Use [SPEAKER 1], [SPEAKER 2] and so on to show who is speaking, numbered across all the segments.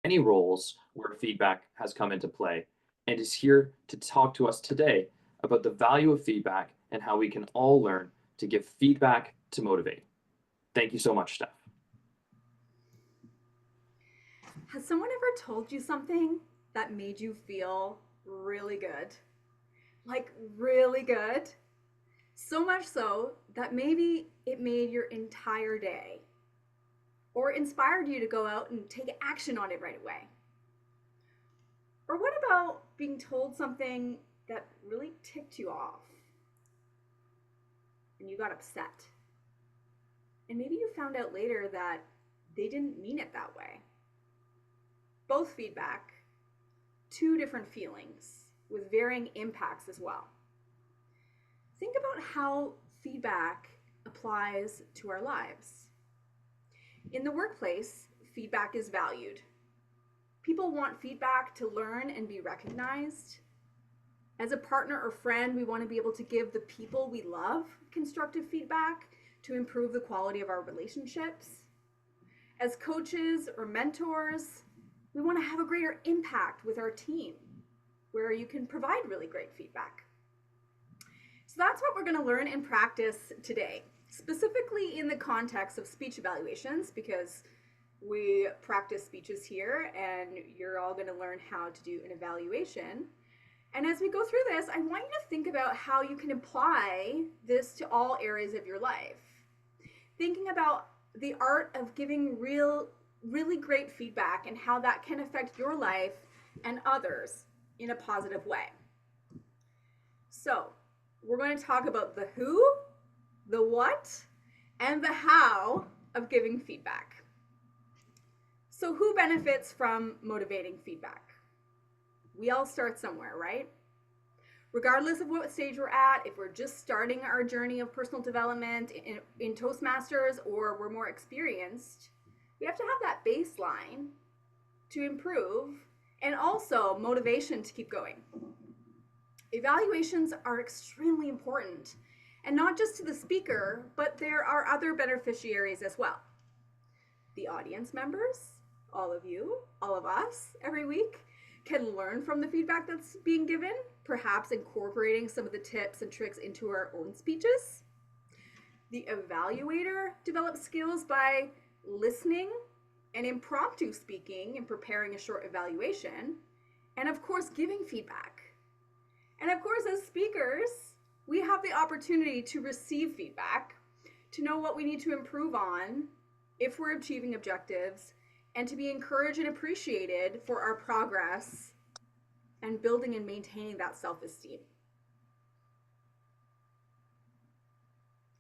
[SPEAKER 1] many roles where feedback has come into play and is here to talk to us today about the value of feedback and how we can all learn to give feedback to motivate. Thank you so much, Steph.
[SPEAKER 2] Has someone ever told you something that made you feel really good? Like, really good? So much so that maybe it made your entire day or inspired you to go out and take action on it right away. Or what about being told something that really ticked you off and you got upset? And maybe you found out later that they didn't mean it that way. Both feedback, two different feelings with varying impacts as well. Think about how feedback applies to our lives. In the workplace, feedback is valued. People want feedback to learn and be recognized. As a partner or friend, we want to be able to give the people we love constructive feedback to improve the quality of our relationships. As coaches or mentors, we want to have a greater impact with our team where you can provide really great feedback. So that's what we're going to learn and practice today, specifically in the context of speech evaluations, because we practice speeches here and you're all going to learn how to do an evaluation. And as we go through this, I want you to think about how you can apply this to all areas of your life. Thinking about the art of giving really great feedback and how that can affect your life and others in a positive way. So, we're going to talk about the who, the what, and the how of giving feedback. So, who benefits from motivating feedback? We all start somewhere, right? Regardless of what stage we're at, if we're just starting our journey of personal development in Toastmasters or we're more experienced, we have to have that baseline to improve and also motivation to keep going. Evaluations are extremely important, and not just to the speaker, but there are other beneficiaries as well. The audience members, all of you, all of us, every week, can learn from the feedback that's being given, perhaps incorporating some of the tips and tricks into our own speeches. The evaluator develops skills by listening and impromptu speaking and preparing a short evaluation, and of course, giving feedback. And of course, as speakers, we have the opportunity to receive feedback, to know what we need to improve on if we're achieving objectives, and to be encouraged and appreciated for our progress and building and maintaining that self-esteem.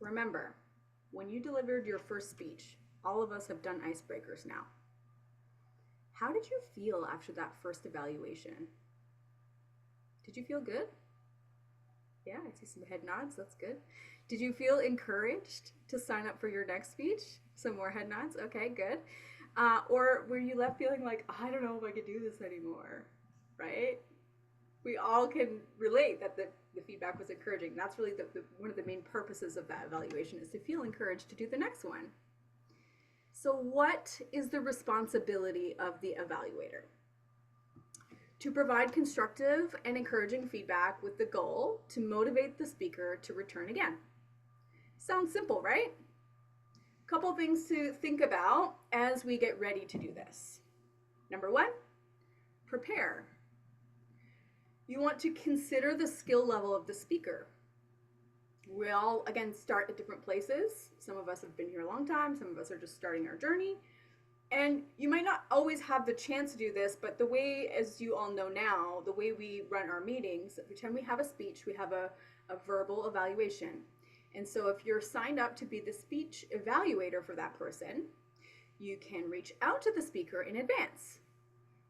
[SPEAKER 2] Remember, when you delivered your first speech, all of us have done icebreakers now. How did you feel after that first evaluation? Did you feel good? Yeah, I see some head nods. That's good. Did you feel encouraged to sign up for your next speech? Some more head nods. Okay, good. Or were you left feeling like, I don't know if I could do this anymore, right? We all can relate that the feedback was encouraging. That's really one of the main purposes of that evaluation, is to feel encouraged to do the next one. So what is the responsibility of the evaluator? To provide constructive and encouraging feedback with the goal to motivate the speaker to return again. Sounds simple, right? Couple things to think about as we get ready to do this. Number one, prepare. You want to consider the skill level of the speaker. We all, again, start at different places. Some of us have been here a long time. Some of us are just starting our journey. And you might not always have the chance to do this, but the way, as you all know now, the way we run our meetings, every time we have a speech, we have a verbal evaluation. And so if you're signed up to be the speech evaluator for that person, you can reach out to the speaker in advance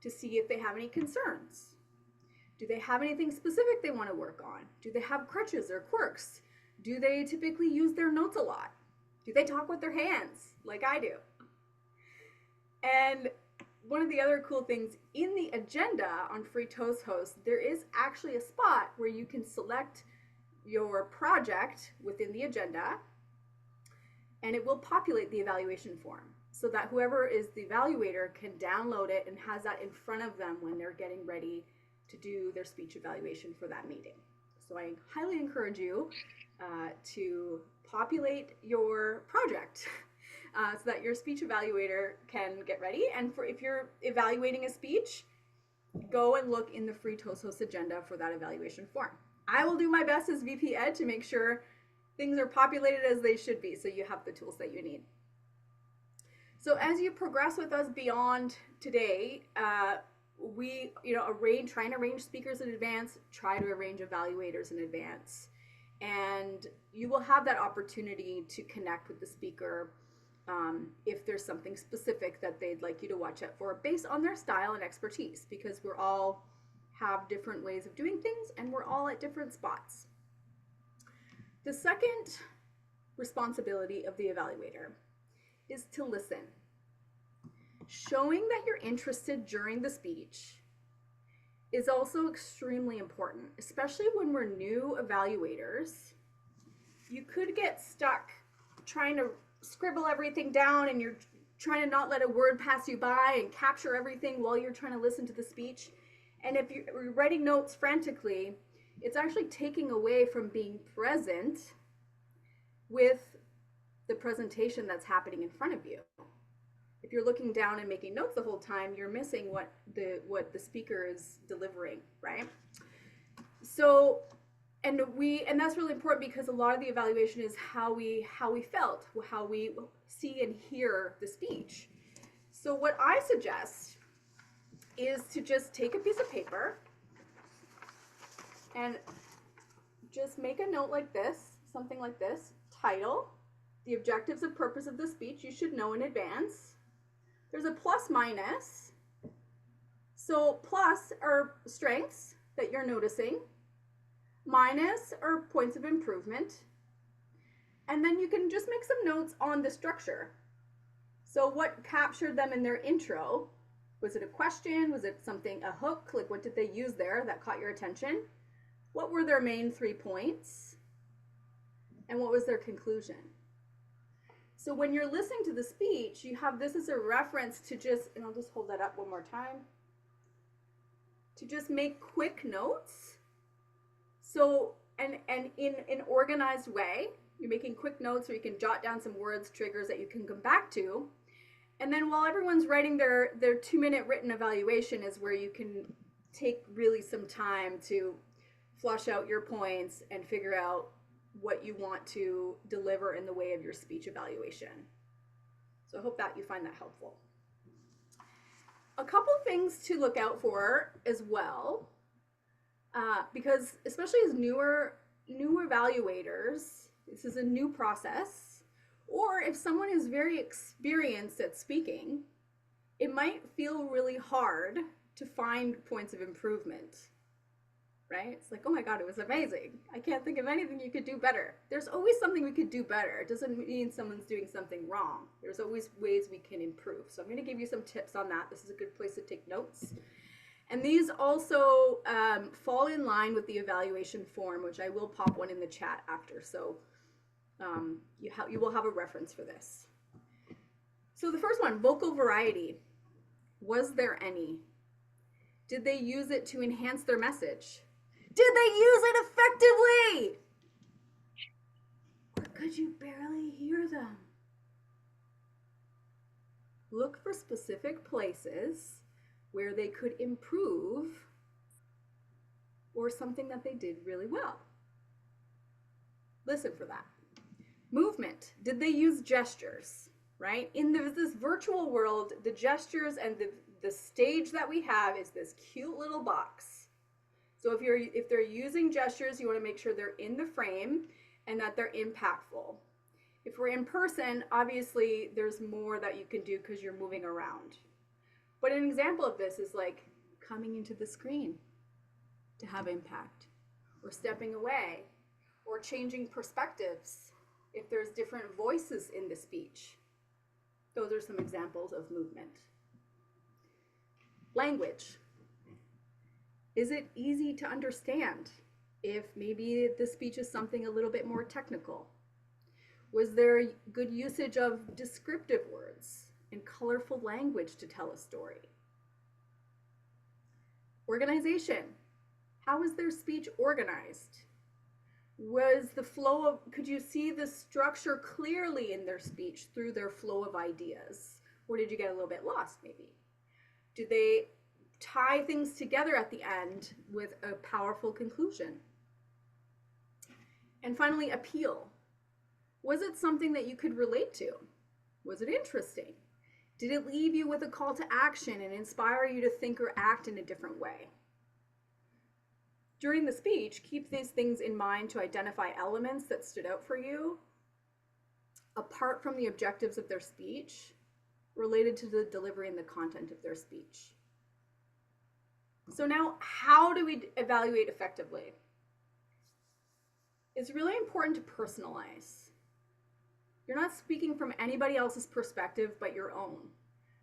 [SPEAKER 2] to see if they have any concerns. Do they have anything specific they want to work on? Do they have crutches or quirks? Do they typically use their notes a lot? Do they talk with their hands like I do? And one of the other cool things in the agenda on Free Toast Host, there is actually a spot where you can select your project within the agenda, and it will populate the evaluation form. so that whoever is the evaluator can download it and has that in front of them when they're getting ready to do their speech evaluation for that meeting. So I highly encourage you to populate your project so that your speech evaluator can get ready. And if you're evaluating a speech, go and look in the free ToastHost agenda for that evaluation form. I will do my best as VP Ed to make sure things are populated as they should be, so you have the tools that you need. So as you progress with us beyond today, we try and arrange speakers in advance, try to arrange evaluators in advance, and you will have that opportunity to connect with the speaker if there's something specific that they'd like you to watch out for based on their style and expertise, because we're all have different ways of doing things and we're all at different spots. The second responsibility of the evaluator is to listen. Showing that you're interested during the speech is also extremely important, especially when we're new evaluators. You could get stuck trying to scribble everything down and you're trying to not let a word pass you by and capture everything while you're trying to listen to the speech. And if you're writing notes frantically, it's actually taking away from being present with the presentation that's happening in front of you. If you're looking down and making notes the whole time, you're missing what the speaker is delivering, right? So, and that's really important because a lot of the evaluation is how we felt, how we see and hear the speech. So what I suggest is to just take a piece of paper and just make a note like this, something like this. Title, the objectives and purpose of the speech you should know in advance. There's a plus minus. So plus are strengths that you're noticing. Minus are points of improvement. And then you can just make some notes on the structure. So what captured them in their intro? Was it a question? Was it something, a hook? Like what did they use there that caught your attention? What were their main 3 points? And what was their conclusion? So when you're listening to the speech, you have this as a reference to just, and I'll just hold that up one more time, to just make quick notes. So, and in an organized way, you're making quick notes so you can jot down some words, triggers that you can come back to. And then while everyone's writing their 2-minute written evaluation is where you can take really some time to flush out your points and figure out what you want to deliver in the way of your speech evaluation. So I hope that you find that helpful. A couple things to look out for as well, because especially as newer evaluators, this is a new process, or if someone is very experienced at speaking, it might feel really hard to find points of improvement. Right? It's like, oh my God, it was amazing. I can't think of anything you could do better. There's always something we could do better. It doesn't mean someone's doing something wrong. There's always ways we can improve. So I'm going to give you some tips on that. This is a good place to take notes. And these also fall in line with the evaluation form, which I will pop one in the chat after. So you will have a reference for this. So the first one, vocal variety. Was there any? Did they use it to enhance their message? Did they use it effectively? Or could you barely hear them? Look for specific places where they could improve or something that they did really well. Listen for that. Movement. Did they use gestures? Right? In this virtual world, the gestures and the stage that we have is this cute little box. So if they're using gestures, you want to make sure they're in the frame and that they're impactful. If we're in person, obviously there's more that you can do because you're moving around. But an example of this is like coming into the screen to have impact, or stepping away, or changing perspectives if there's different voices in the speech. Those are some examples of movement. Language. Is it easy to understand if maybe the speech is something a little bit more technical? Was there good usage of descriptive words? and colorful language to tell a story. Organization. How is their speech organized? Was the flow of, could you see the structure clearly in their speech through their flow of ideas? Or did you get a little bit lost maybe? Did they tie things together at the end with a powerful conclusion? And finally, appeal. Was it something that you could relate to? Was it interesting? Did it leave you with a call to action and inspire you to think or act in a different way? During the speech, keep these things in mind to identify elements that stood out for you, apart from the objectives of their speech, related to the delivery and the content of their speech. So now, how do we evaluate effectively? It's really important to personalize. You're not speaking from anybody else's perspective but your own.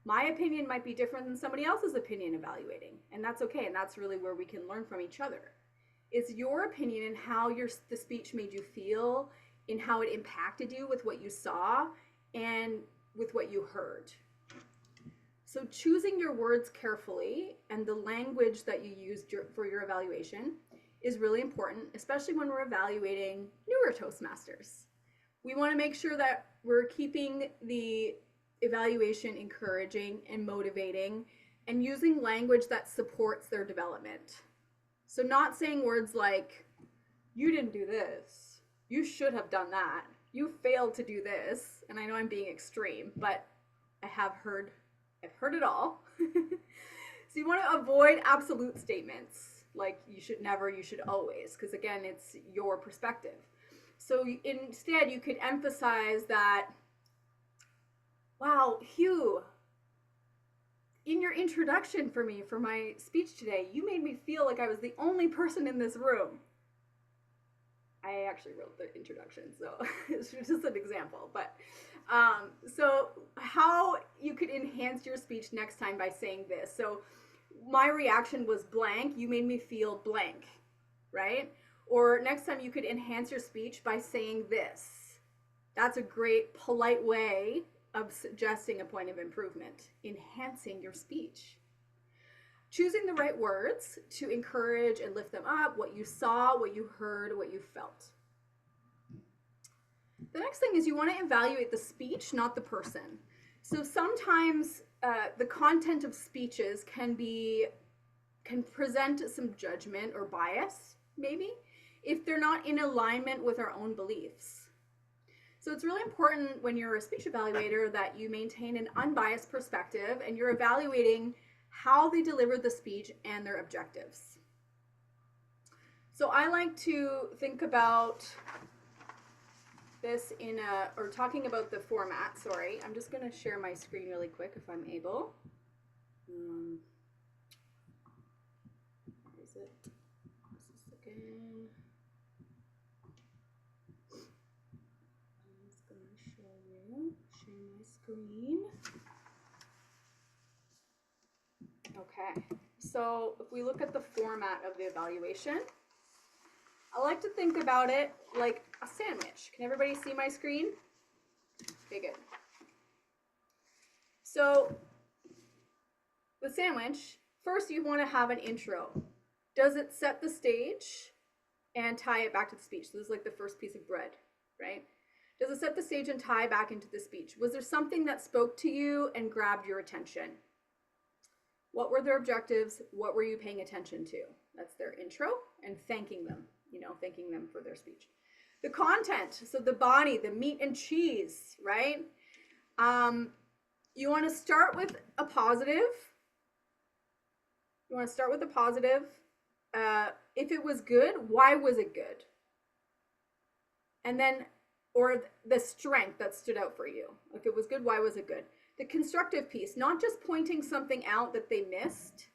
[SPEAKER 2] My opinion might be different than somebody else's opinion evaluating, and that's okay, and that's really where we can learn from each other. It's your opinion and how the speech made you feel, in how it impacted you with what you saw and with what you heard. So choosing your words carefully and the language that you use for your evaluation is really important, especially when we're evaluating newer Toastmasters. We want to make sure that we're keeping the evaluation encouraging and motivating and using language that supports their development. So not saying words like, you didn't do this, you should have done that, you failed to do this, and I know I'm being extreme, but I've heard it all. So you want to avoid absolute statements like you should never, you should always, because again, it's your perspective. So instead, you could emphasize that, wow, Hugh, in your introduction for me for my speech today, you made me feel like I was the only person in this room. I actually wrote the introduction, so it's just an example. But so how you could enhance your speech next time by saying this. So my reaction was blank. You made me feel blank, right? Or next time you could enhance your speech by saying this. That's a great polite way of suggesting a point of improvement, enhancing your speech. Choosing the right words to encourage and lift them up, what you saw, what you heard, what you felt. The next thing is you want to evaluate the speech, not the person. So sometimes the content of speeches can present some judgment or bias, maybe, if they're not in alignment with our own beliefs. So it's really important when you're a speech evaluator that you maintain an unbiased perspective and you're evaluating how they delivered the speech and their objectives. So I like to think about this or talking about the format, sorry. I'm just gonna share my screen really quick if I'm able. Where is it? Just a second. I'm just gonna share my screen. Okay, so if we look at the format of the evaluation, I like to think about it like a sandwich. Can everybody see my screen? Okay, good. So the sandwich, first you want to have an intro. Does it set the stage and tie it back to the speech? So this is like the first piece of bread, right? Does it set the stage and tie back into the speech? Was there something that spoke to you and grabbed your attention? What were their objectives? What were you paying attention to? That's their intro and thanking them, thanking them for their speech. The content, so the body, the meat and cheese, right? You want to start with a positive. You want to start with a positive. If it was good, why was it good? And then, or the strength that stood out for you. If it was good, why was it good? The constructive piece, not just pointing something out that they missed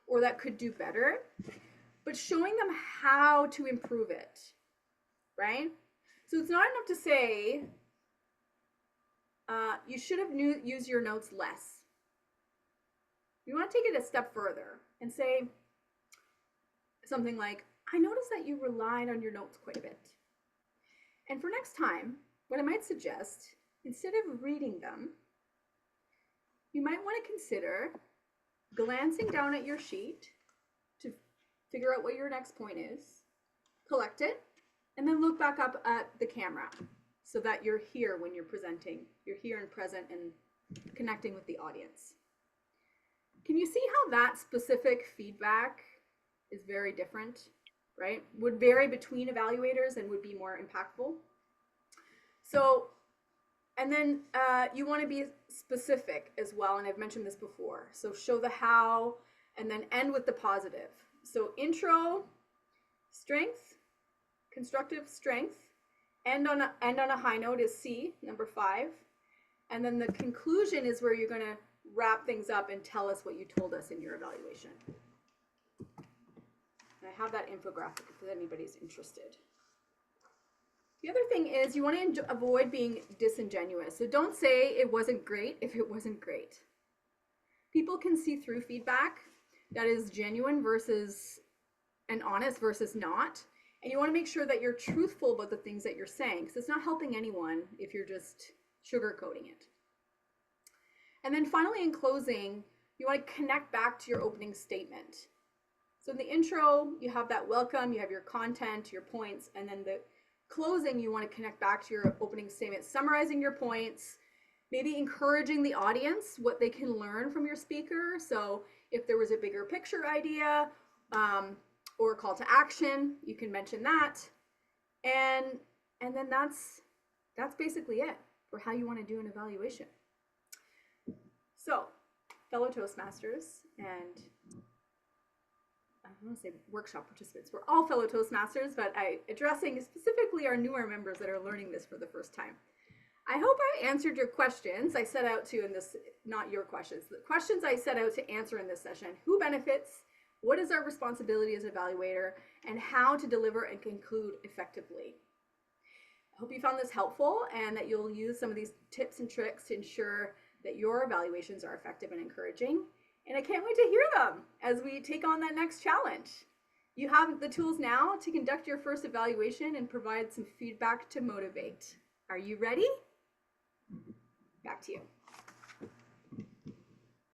[SPEAKER 2] or that could do better, but showing them how to improve it, right? So it's not enough to say, you should have used your notes less. You want to take it a step further and say something like, I noticed that you relied on your notes quite a bit. And for next time, what I might suggest, instead of reading them, you might want to consider glancing down at your sheet to figure out what your next point is, collect it, and then look back up at the camera so that you're here when you're presenting. You're here and present and connecting with the audience. Can you see how that specific feedback is very different, right? Would vary between evaluators and would be more impactful. So, and then you want to be specific as well, and I've mentioned this before. So show the how, and then end with the positive. So intro, strength, constructive strength, end on a high note is C, number 5. And then the conclusion is where you're going to wrap things up and tell us what you told us in your evaluation. And I have that infographic if anybody's interested. The other thing is you want to avoid being disingenuous. So don't say it wasn't great if it wasn't great. People can see through feedback that is genuine versus and honest versus not. And you want to make sure that you're truthful about the things that you're saying, because it's not helping anyone if you're just sugarcoating it. And then finally, in closing, you want to connect back to your opening statement. So in the intro, you have that welcome, you have your content, your points, and then the closing, you want to connect back to your opening statement, summarizing your points, maybe encouraging the audience what they can learn from your speaker. So if there was a bigger picture idea or a call to action, you can mention that. And then that's basically it for how you want to do an evaluation. So, fellow Toastmasters and I want to say workshop participants. We're all fellow Toastmasters, but addressing specifically our newer members that are learning this for the first time. I hope I answered your questions I set out to in this, not your questions, the questions I set out to answer in this session. Who benefits? What is our responsibility as an evaluator? And how to deliver and conclude effectively. I hope you found this helpful and that you'll use some of these tips and tricks to ensure that your evaluations are effective and encouraging. And I can't wait to hear them as we take on that next challenge. You have the tools now to conduct your first evaluation and provide some feedback to motivate. Are you ready? Back to you.